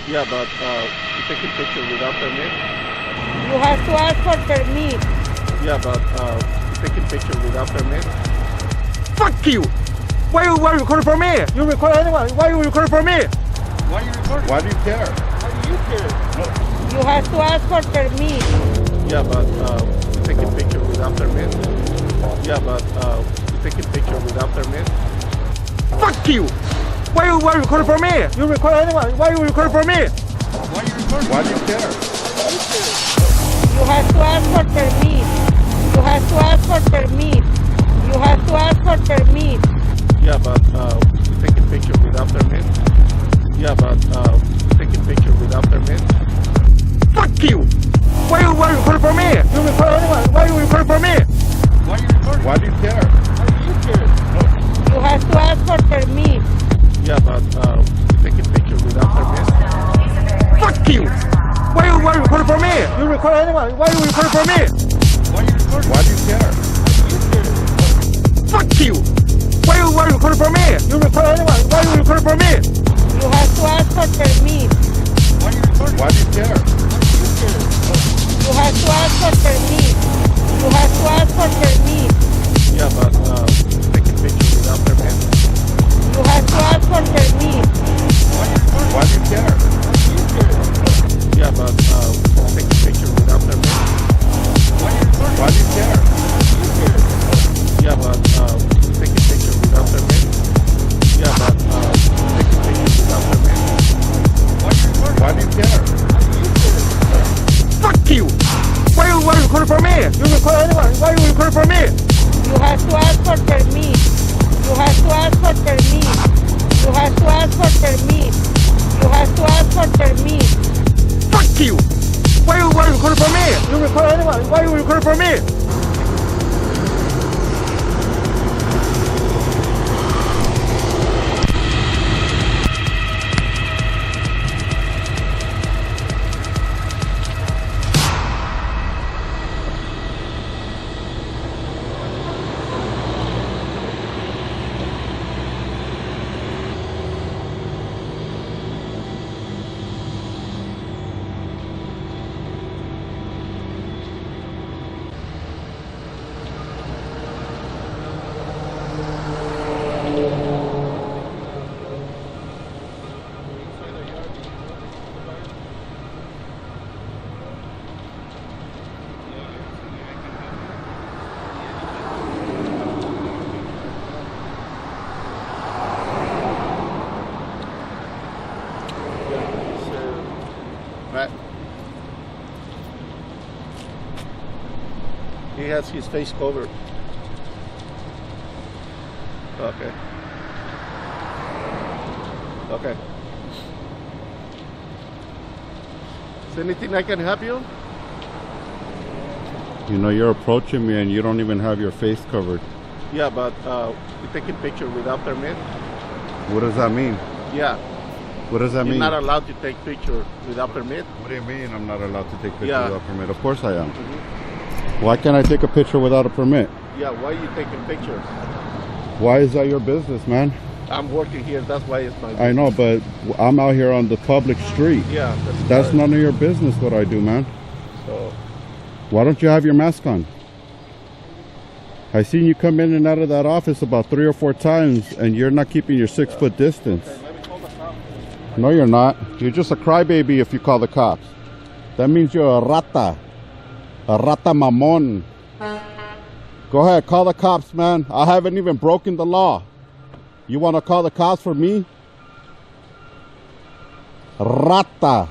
Yeah, but you taking picture without permit? You have to ask for permit. Yeah, but you taking picture without permit? Fuck you! Why you recording for me? You record anyone? Why you recording for me? Why are you recording? Why do you care? Why do you care? You have to ask for permit. Yeah, but you taking picture without permit? Yeah, but you taking picture without permit? Fuck you! Why you recording for me? You record anyone? Why you recording for me? Why are you recording? Why do you care? You have to ask for permit. You have to ask for permit. You have to ask for permit. Yeah, but you taking picture without permit? Yeah, but you taking picture without permit? Fuck you! Why you recording for me? You record anyone? Why you recording for me? Why are you recording? Why do you care? Why do you care? You have to ask for permit. Yeah, but you taking picture without permit? Fuck you! Why you recording for me? You record anyone? Why you recording for me? Why are you recording? Why do you care? Why do you care? Fuck you! Why you recording for me? You record anyone? Why you recording for me? You have to ask for permit. Why are you recording? Why do you care? You have to ask for permit. You have to ask for permit. Yeah, but taking picture without permit? You have to ask for permit. Why do you care? Yeah, but taking picture without permit? Why do you care? Yeah, but taking picture without permit? Yeah, but taking picture without permit? Why do you care? Fuck you! Why you recording for me? You record anyone? Why you recording for me? You have to ask for permit. You have to ask for permit. You have to ask for permit. You have to ask for permit. Fuck you! Why you recording for me? You record anyone? Why you recording for me? Matt, He has his face covered. Okay. Okay. Is anything I can help you? you know you're approaching me and you don't even have your face covered. Yeah, but you taking picture without permit? What does that mean? Yeah. What does that You're mean? not allowed to take picture without permit? What do you mean I'm not allowed to take pictures Yeah. without permit? Of course I am. Mhm. Why can't I take a picture without a permit? Yeah, why are you taking pictures? Why is that your business, man? I'm working here, that's why it's my I know, but I'm out here on the public street. Yeah, That's none of your business what I do, man. So, Why don't you have your mask on? I seen you come in and out of that office about 3 or 4 times and you're not keeping your 6-foot distance. let me call the cops. No, you're not. You're just a crybaby if you call the cops. That means you're a rata. A rata mamon. Go ahead, call the cops, man. I haven't even broken the law. You want to call the cops for me? Rata.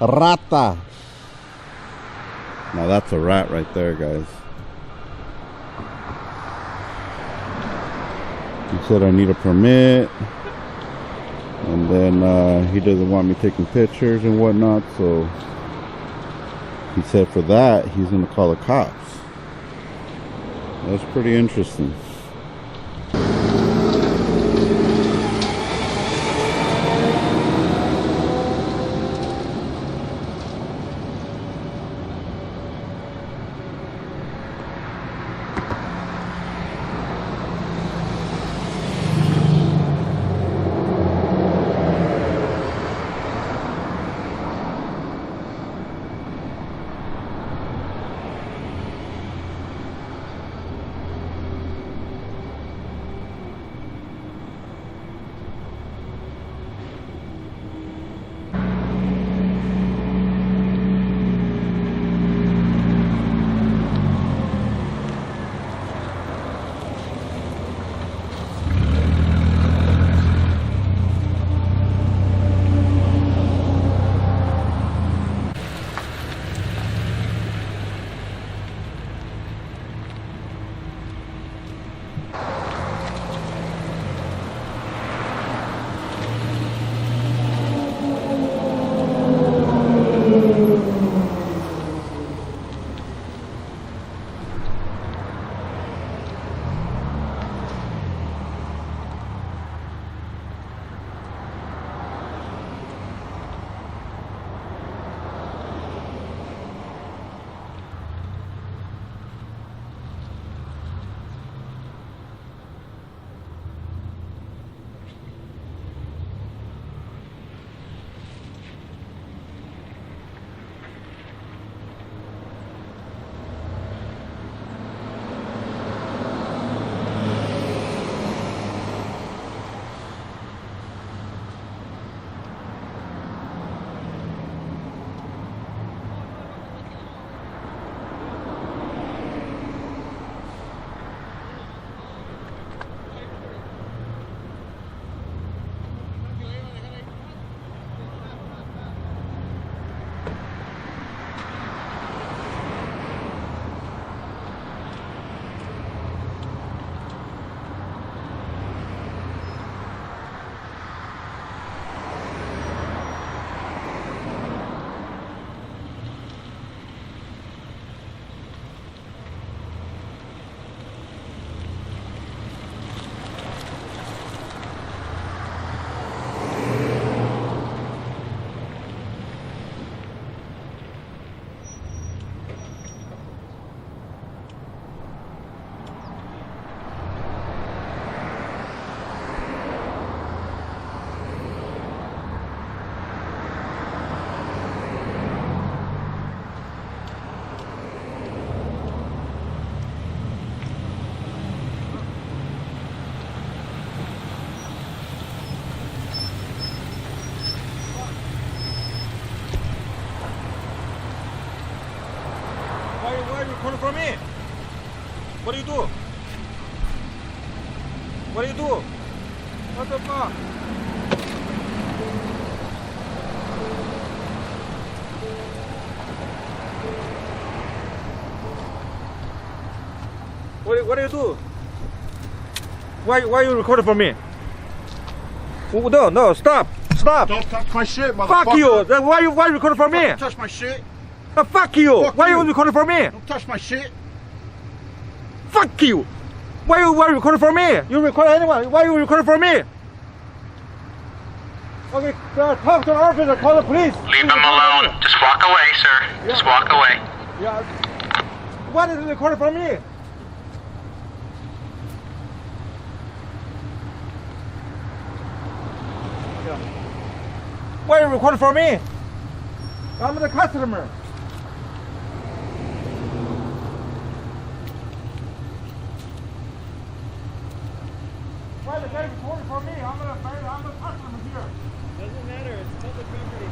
Rata. Now that's a rat right there, guys. He said I need a permit. And then he doesn't want me taking pictures and whatnot, so he said for that he's gonna call the cops. That's pretty interesting. recording for me? What do you do? What do you do? What the fuck? What do you do? Why you recording for me? Oh, no, stop. Don't touch my shit, motherfucker. Fuck you. Why you recording for me? Don't touch my shit. Fuck you. Fuck Why you. you recording for me? Don't touch my shit. Fuck you. Why you recording for me? You record anyone? Why you recording for me? Okay, talk to the officer. Call the police. Leave him alone. Just walk away, sir. Just walk away. Yeah. What is recording for me? Why are you recording for me? I'm the customer. Why the guy recording for me? I'm the customer here. Doesn't matter. It's public property.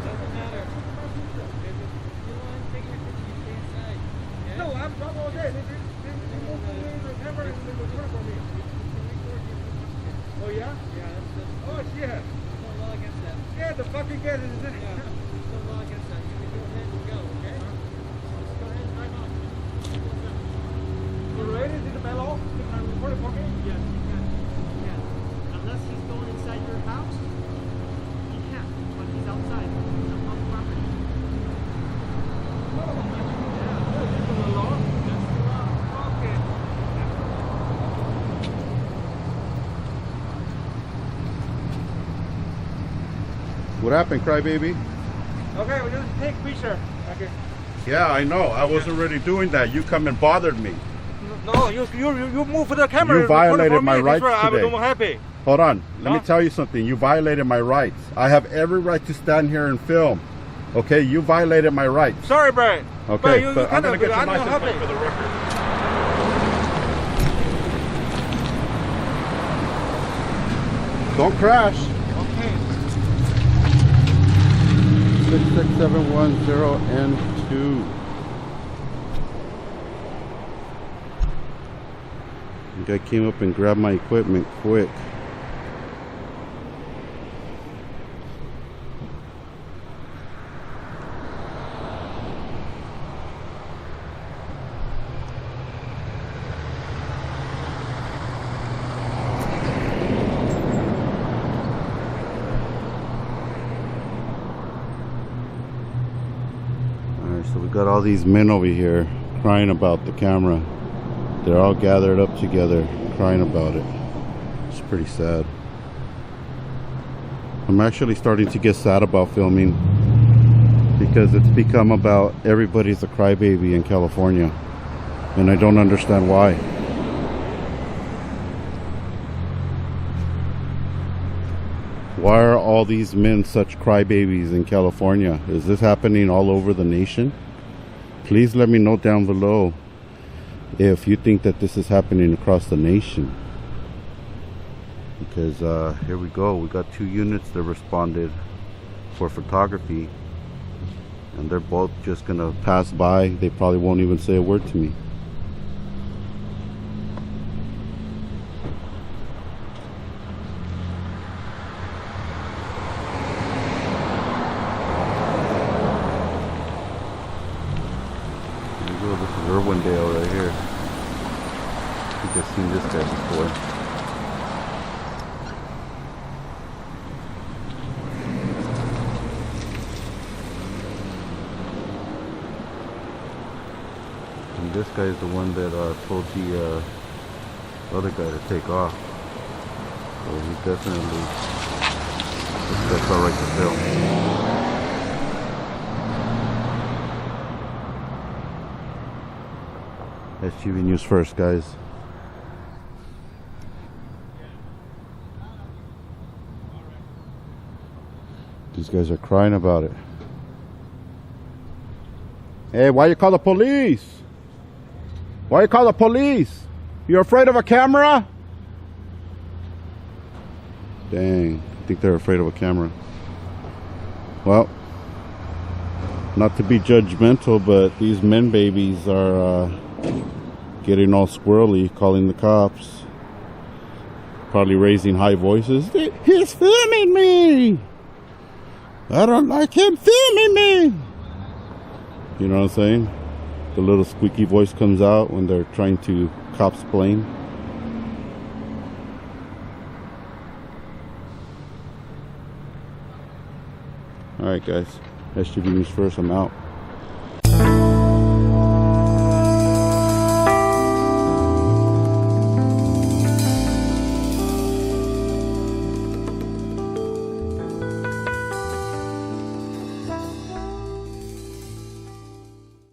Doesn't matter. If you want to take your picture, you stay inside. Okay? No, I'm all day. They moved the camera and they recording for me. Oh yeah? Yeah, that's Oh shit. there's no law against that. Yeah, the fucking get it. Yeah, there's no law against that. You can go ahead and go, okay? Just go ahead and drive off. You ready to the mellow? Can I record it for me? Yes, you can. Yeah. Unless he's going inside your house, he can't. But he's outside. He's on public property. This is the law. That's the law. Okay. What happened, crybaby? Okay, we just take picture. Okay. Yeah, I know. I was already doing that. You come and bothered me. No, you move the camera. You violated for me. my That's rights why today. I'm happy. Hold on. Let me No. tell you something. You violated my rights. I have every right to stand here and film. Okay, you violated my rights. Sorry, Brian. Okay, you but I'm kinda- gonna get your I'm not license happy. plate for the record. Don't crash. Okay. 66710N2. The guy came up and grabbed my equipment quick. Alright, so we got all these men over here crying about the camera. They're all gathered up together crying about it. It's pretty sad. I'm actually starting to get sad about filming because it's become about everybody's a crybaby in California, and I don't understand why. Why are all these men such crybabies in California? Is this happening all over the nation? Please let me know down below if you think that this is happening across the nation. Because here we go. We got 2 units that responded for photography. And they're both just gonna pass by. They probably won't even say a word to me. This is Irwindale right here. I think I've seen this guy before. And this guy is the one that told the other guy to take off. So he definitely, that's alright to film. SGV News First, guys. These guys are crying about it. Hey, why you call the police? Why you call the police? You're afraid of a camera? Dang, I think they're afraid of a camera. Well, not to be judgmental, but these men babies are getting all squirrely, calling the cops. Probably raising high voices. He's filming me! I don't like him filming me! You know what I'm saying? The little squeaky voice comes out when they're trying to cops-plain. Alright guys, SGV News First, I'm out.